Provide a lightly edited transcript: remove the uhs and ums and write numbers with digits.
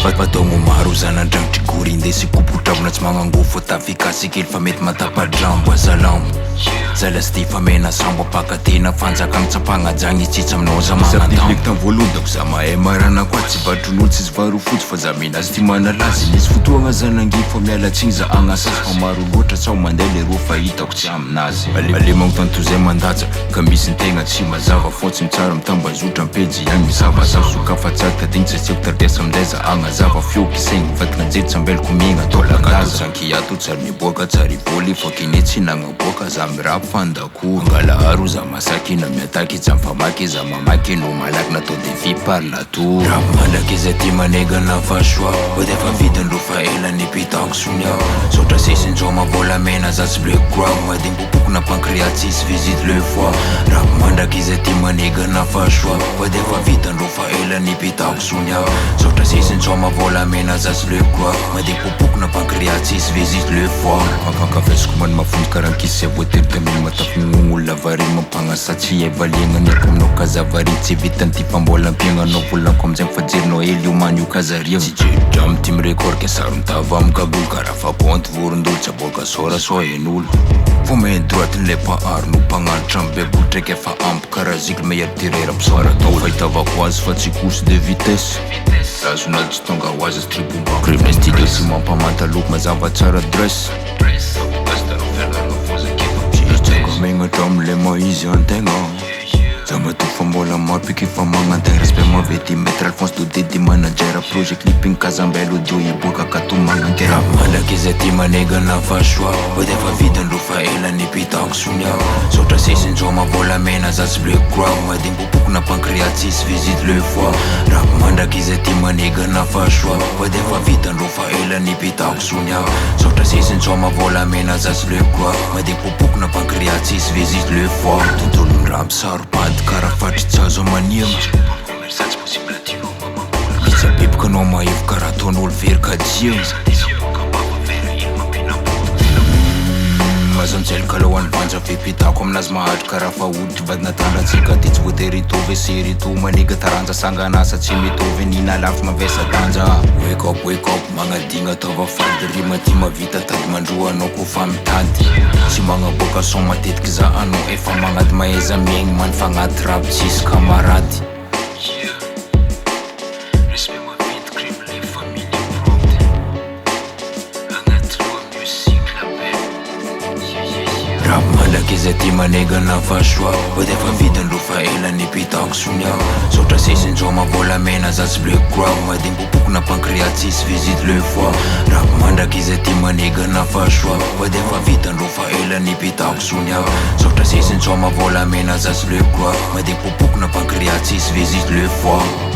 Fatao maro zanandrangitry gory indesy kopotravona tsy magnangofo tafikasy kely fa mety matapatrambo azalambo zala sy ty famena sambo apakatena fanjakagny tsapagnajagny itsitsy aminao za magnandambo tamy voalohany dako za mahay marana koa tsy vatron'olo tsy zivaro fotsy fa za mena azy ty manalazy nisy fotoagna zanangy fa mialatsigny za agnasazy fa maro loatra sao mandeha le ro fa hitako tsy aminazy alemagno tantozay mandaja ka misy ntegna tsy mazava fotsiny tsara mitambazotra ampejy agny misavazava sokafa tsatka digny tsy tiako tardesa amizay za agnazava fioky saigny vatina jery tsambelako miegna tolagazo sankiato tsary miboaka tsary voly fa kine tsy nagnaboaka za mirapy fandakoro ngalaharo za masakina miataky tsy mifamaky za mamaky no malaky natao defi par la tour raha mandraky izy ty manegana fasoa ho defa vidandro fa ela nipitako sonia sotra sesinjao mavolamena za tsy bleu ground madigny popokona pancréatis visite le foie raha mandraky izy ty manegana fasoa ho defa vidandro fa ela nipitako sonia sotra sesinjao mavolamena za tsy bleu ground madigny popokona pancréatis visite le foie mankafesiko many mafonto karankisy voatery taminy matafognolona variny mampagnasatsy evaliagnany ako aminao kazavaria tsy vitany ty fambolam-piagnanao volanako amizay fa jerinao hely io many io kazaria tsy jeridra ty mirekorka sarontava amikabolo karaha fa ponty vorondolo tsy aboaka sora so en'olo fo main droite nle paharo no mpagnanitra mibebolo traiky efa ampy karaha ziky meilleur tireur ampisara tao fahitavako azy fa tsy course de vitesse razon'azy tsy tonga ho azy tribomba crime studio sy mampamantaloko mazava tsara dress megnatra amle maizy antegna za matoky fa mbola mapiky fa magnantegna respect mavety maître Alphonse Dodedy manager projet clipping kazambelo dio iboaka katomagnankera mandraky izy ty manegana fasoa ho defa vidandro fa ela nipitako sonia sotra sesinjao mavolamena za tsy bleu ground madigny popokona pancréatis visite le foie raha mandraky izy ty manegana fasoa ho defa vidandro fa ela nipitako sonia sotra sesinjao mavolamena za tsy bleu ground madigny popokona pancréatis visite le foie tontolondrampy saropady karaha fatry tsy azo amaniagna misy abebokanao mahevo karaha ataon'olo very kajiagna mazanjelika alohan'ny vanja fepitako aminazy mahatry karaha fa hoditry vadinatandratsika ty tsy voatery itovy esery to maniga taranja sanganasa tsy mitovy nina lafy mavesa danja wake up magnadigna ataova fady rima ty mavita tady mandroanao kofa mitady tsy magnaboaka son matetiky za anao efa magnady mahaiza miaigny many fagnaty rapy tsisy kamarady raha mandraky izy ty manegana fasoa ho defa vidandro fa ela nipitako sonia sotra sesinjao mavolamena za tsy bleu ground madigny popokona pancréatis visite le foie raha mandraky izy ty manegana fasoa ho defa vidandro fa ela nipitako sonia sotra sesinjao mavolamena za tsy bleu ground madigny popokona pancréatis visite le foie